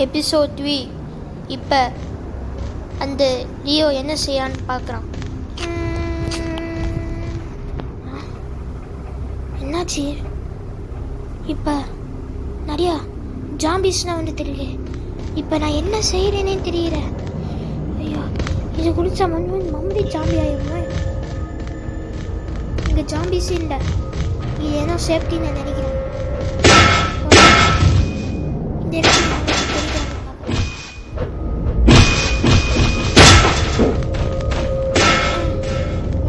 Episode 3. இப்போ அந்த Leo என்ன செய்யான்னு பார்க்குறான். என்னாச்சு? இப்போ நிறையா ஜாம்பிஸ்லாம் வந்து தெரியல. இப்போ நான் என்ன செய்கிறேனே தெரியல. ஐயோ, இது குடிச்சா மம்மடி ஜாம்பி ஆயிடுமா? இங்கே ஜாம்பிஸ் இல்லை, இது ஏதோ சேஃப்டின்னு நான் நினைக்கிறேன். இந்த இடத்துல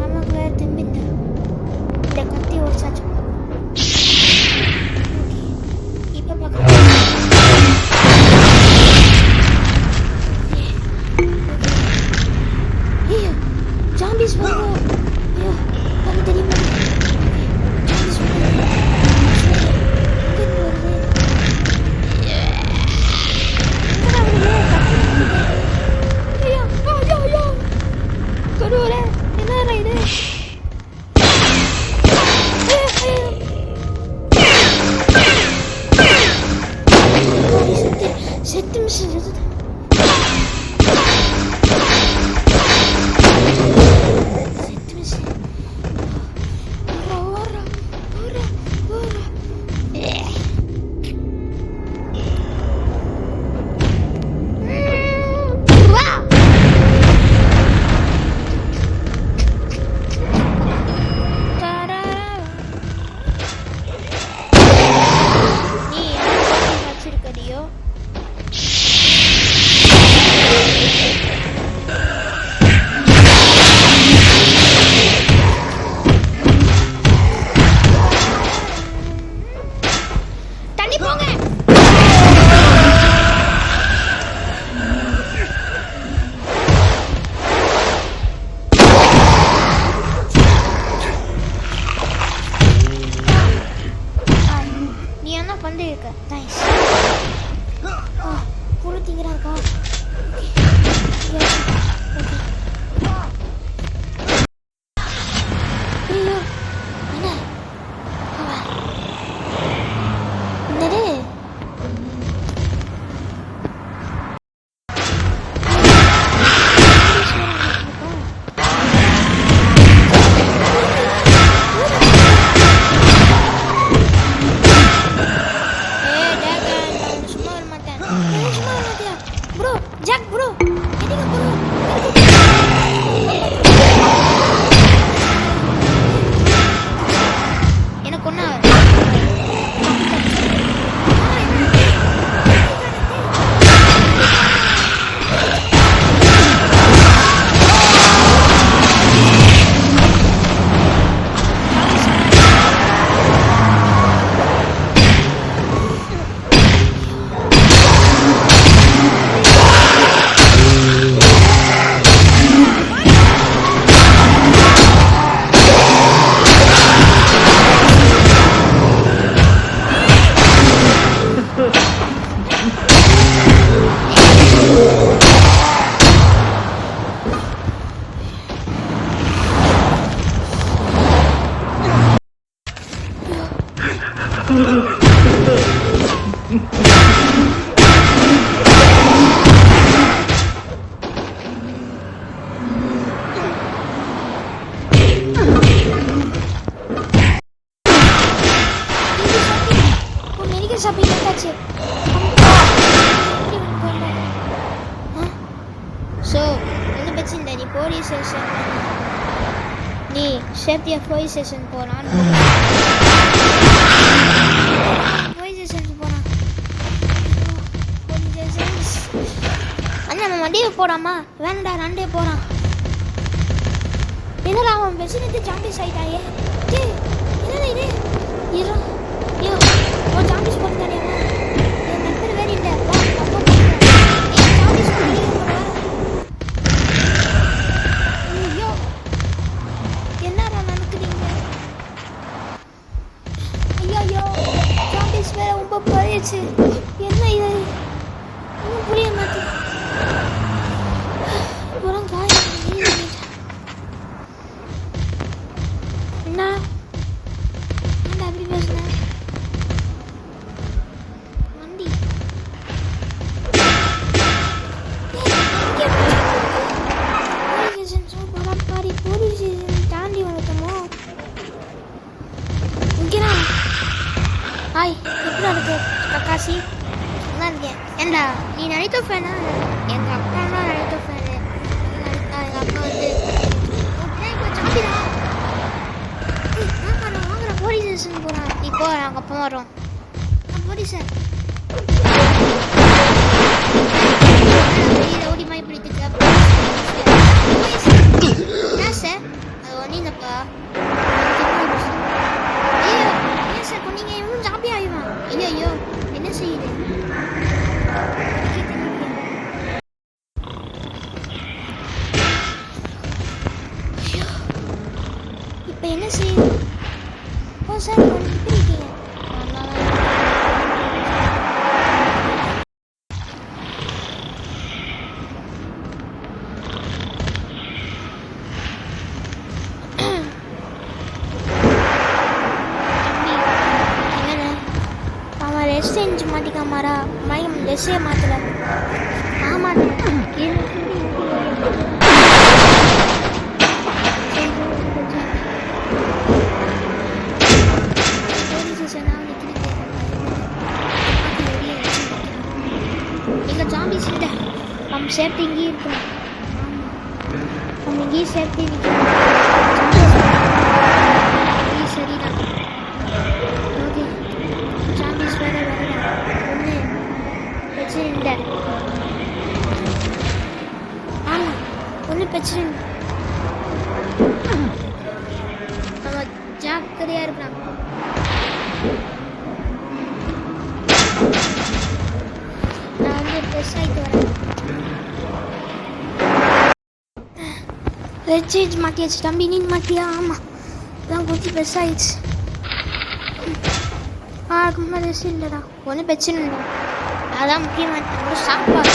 நமக்கு வேறு திரும்பி இந்த கத்தி ஓடிச்சாச்சு. இப்போ பார்க்கலாம். ஐயோ, ஜாம்பிஸ் வருவோம். ஐயோ, அது தெரியுமா? ஜாம்பிஸ் வருது. நீ சேஃப்டியா போலீஸ் ஸ்டேஷன் போறான். போலீஸ் ஸ்டேஷன் போறான். அண்ணா நம்ம வண்டியை போடாமா? வேணடா, ரெண்டே போறான். என்னடா அவன் பெசினத்து ஜாம்பிஸ் ஆயிட்டாயே. என்னடா இது? ஐயோ, ஒரு ஜாம்பிஸ் போட்டானேமா? என் நண்பர் வேற இல்லை. ஜாம்பிஸ் என்னடா நடக்குறீங்க? ஐயோ, ஜாம்பிஸ் வேற ரொம்ப போயிடுச்சு. என்ன இது? ஒன்றும் புரிய மாட்டேங்குது. என்ன அப்படி பேசுன? இருக்கேன். ஏண்டா நீ நடித்த ஃபேனா? எங்கள் அப்பா தான் நடித்த ஃபேனு. எங்கள் அப்பா வந்து இப்போ சாப்பிடா வாங்குற போலீஸ் ஸ்டேஷன் போகிறான். இப்போ நாங்கள் அப்பா வரோம். போலீஸ் சார் ரவுடி மாதிரி பிடித்துக்க. என்ன சார் அது ஒன்றும் இல்லைப்பா. ஐயோ ஏன் சார் கொண்டீங்க? இவனும் ஜாப்பியாக ஆயிடுவான். ஐயோ ஐயோ என்ன செய்யுது? இப்போ என்ன செய்யுது? ஓ சார் எப்படி இருக்கீங்க? ட்ரெஸ் செஞ்சு மாட்டிக்காமாரா? மயம் ட்ரெஸ்ஸே மாற்றல. ஆமாண்ணே எங்கள் ஜாம்பிஸ் இல்லை. நம்ம சேஃப்டி இங்கேயே இருக்கணும். நம்ம இங்கேயே சேஃப்டி நிற்கணும். சரிதான். ஓகே ஜாம்பிஸ் வேறு வரல. ஒன்று பிரச்சனை இல்லை. ஆமாம் ஒன்றும் பிரச்சனை இல்லை. நம்ம ஜாக்கிரதையாக இருக்கலாம். நான் வந்து ட்ரெஸ் ஆகிட்டு வரேன். ரெட் சேஞ்ச் மாட்டியாச்சு. தம்பி நீ மாட்டியா? ஆமாம் அதான் கொஞ்சம் ட்ரெஸ் ஆகிடுச்சு. ரொம்ப ட்ரெஸ் இல்லைடா. ஒன்றும் பிரச்சனை இல்லை. அதான் முக்கியமாக சாப்பாடு.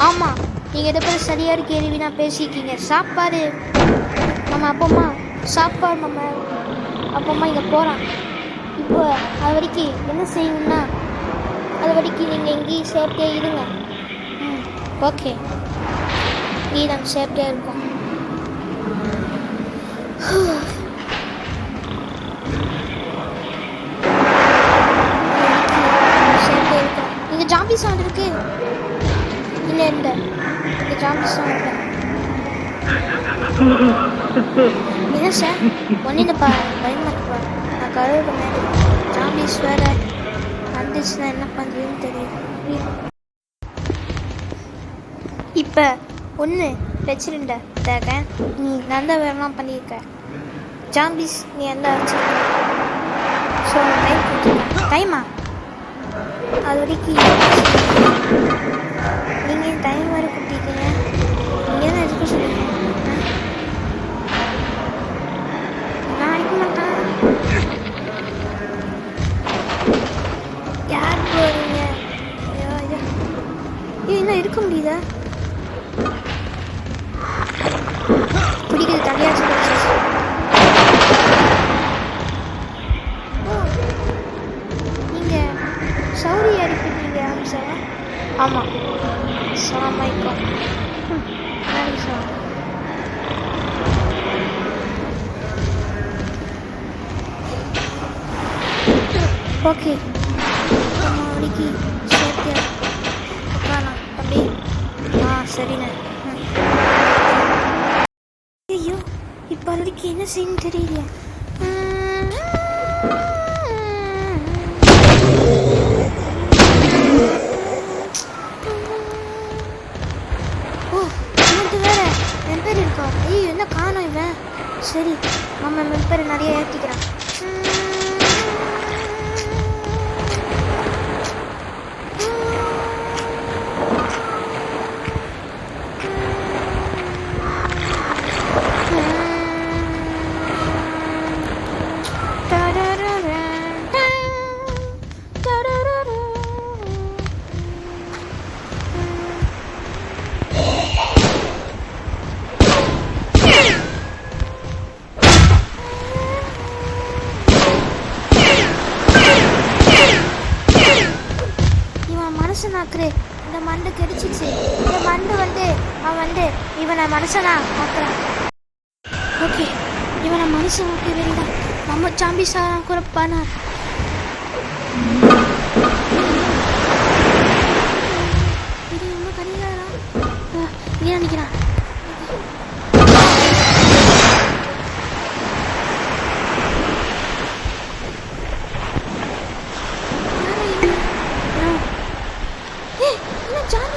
ஆமாம் நீங்கள் எதை பேர் சரியாக கேள்வினா பேசிக்கிங்க. சாப்பாடு நம்ம அப்பம்மா சாப்பாடு நம்ம அப்பம்மா இங்கே போகிறான். இப்போ அது வரைக்கும் என்ன செய்யணும்னா அது வரைக்கும் நீங்கள் எங்கேயும் சேஃப்டியாக இருங்க. ஓகே இங்கே நாங்கள் சேஃப்டியாக இருக்கோம். சேஃப்டியாக இருக்கோம். இங்கே ஜாம்பி சவுண்ட் இருக்கு. இல்லை இல்லை இங்கே ஜாம்பி சவுண்ட் இல்லை. என்ன சார் ஒன்றும் இல்லைப்பா பயமாட்டுப்பா. நான் கழுவு மேலே ஜாம்பிஸ் வேறு வந்துச்சுன்னா என்ன பண்ணுறதுன்னு தெரியும். இப்போ ஒன்று பிரச்சனை இல்லை. நீ நல்ல வேலைலாம் பண்ணியிருக்க. ஜாம்பிஸ் நீ எல்லாம் வச்சுருக்க. ஸோ டைம் கொடுத்துருக்கேன். டைமா அது வரைக்கும் நீங்கள் டைம் வேறு கொடுத்தீங்க. நீங்கள் தான் எதுக்கு சொல்லுங்க. நான் அடிக்க மாட்டேன். யார் போகிறீங்க? ஐயோ ஐயோ இன்னும் இருக்க முடியுதா? பிடிக்குது தலையாச்சு. ஓ நீங்கள் சௌரி அடிப்பீங்க அம்சாவா? ஆமாம் சாமாய்க்கும் சார். ஓகே நம்ம வரைக்கு சேஃப்டியாக உட்காரலாம் தம்பி. சரிண்ணே. ஐயோ இப்போ வரைக்கும் என்ன செய்யணும்னு தெரியல. ஓ இன்னொரு வேற மெம்பர் இருக்கா? ஐயோ என்ன காணும் இவன். சரி நம்ம மெம்பரை நிறைய ஏற்றிக்கிறான். மனுஷனாக்குற இந்த மண்டை கெடிச்சிச்சு. இந்த மண்டு வந்து அவன் வந்து இவனை மனுஷனா ஆக்குறான். ஓகே இவனை மனுஷன் ஆக்கி வேண்டாம். நம்ம சாம்பி சாரம் குறைப்பானா?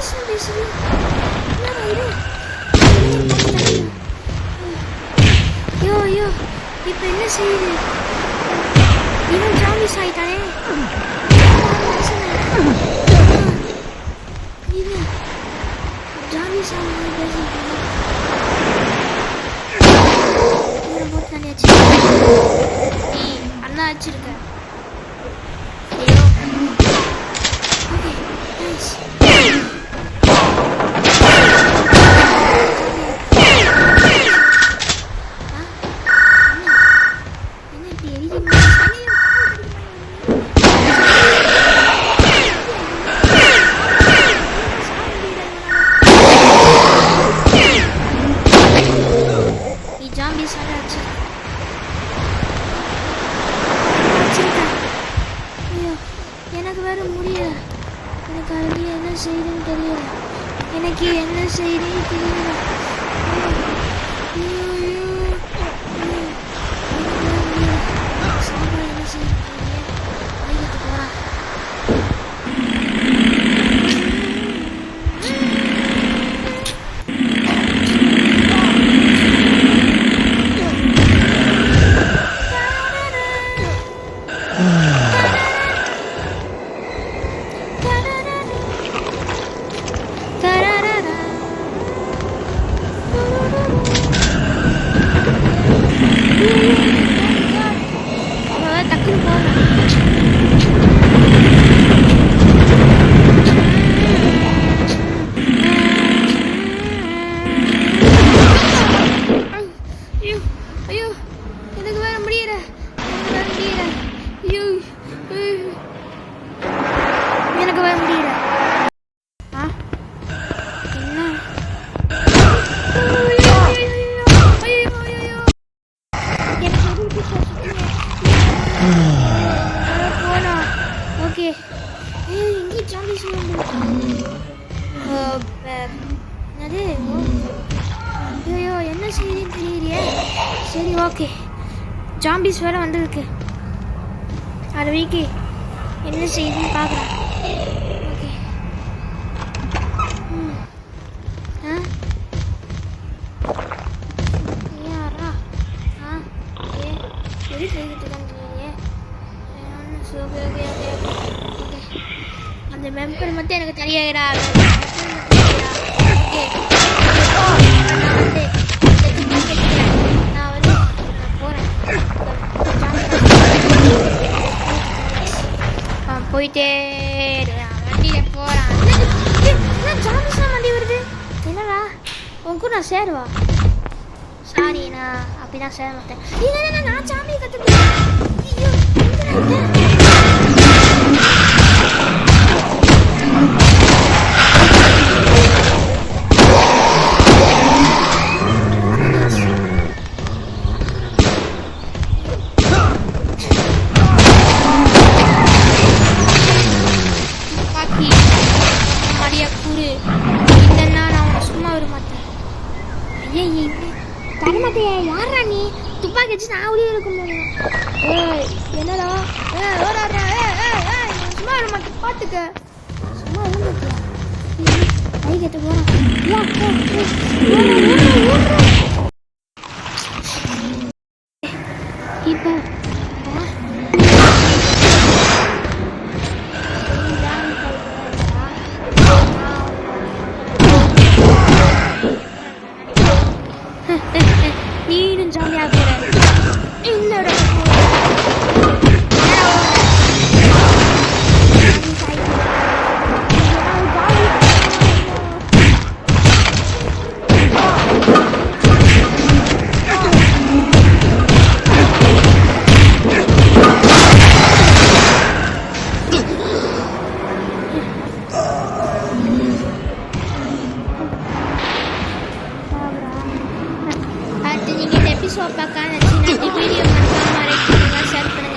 இங்கிலீஷ்ல பேசுது. என்னடா இது? ஐயோ ஐயோ, இப்போ என்ன செய்யுது? இவன் ஜாம்பிஸ் ஆயிட்டானே. இவன் ஜாம்பிஸ் ஆகி பேசிட்டான். இவரை போட்டு தண்ணி வச்சு நீ அண்ணா வச்சிருக்க. ஐயோ ஓகே நைஸ். எனக்கு வேற முடியல. எனக்கு அது என்ன செய்யுதுன்னு தெரியல. எனக்கு என்ன செய்யுதுன்னு தெரியல. சாப்பாடு என்ன செய்யுது தெரியல. போறா ஓகே. இங்கே ஜாம்பிஸ் என்னது? ஐயோ என்ன செய்யுதுன்னு தெரியலையே. சரி ஓகே, ஜாம்பிஸ் வேறு வந்திருக்கு. அது வீக்கி என்ன செய்யுதுன்னு பார்க்குறேன். ஓகே யாரா எது செய்துட்டு இருக்காங்க? ஓகே ஓகே ஓகே ஓகே, அந்த மெம்பர் மட்டும் எனக்கு தெரியாதா? ஓகே நான் போகிறேன். போயிட்டே வண்டியில் போகிறான். ஜாமிஸ்லாம் வண்டி வருது. என்னடா உன் கூட நான் சேருவா? சாரி, நான் அப்படி தான் சேர மாட்டேன். இல்லை நான் சாமியை கற்றுக்கிறேன். ஐயோ தரமாட்டியா? யாரா நீ? துப்பாக்கி வச்சு நான் அப்படியே இருக்க முடியும். என்னடா ஓடாடுறா? சும்மா வர மாட்டேன், பார்த்துக்க. சும்மா வர மாட்டியா? கை கட்ட போறான். இப்போ நீனும் ஜாலியாக போற. என்னோட எபிசோட் பார்க்க நினச்சி வீடியோ மறக்காம லைக் பண்ணுங்கள், ஷேர் பண்ணுங்கள்.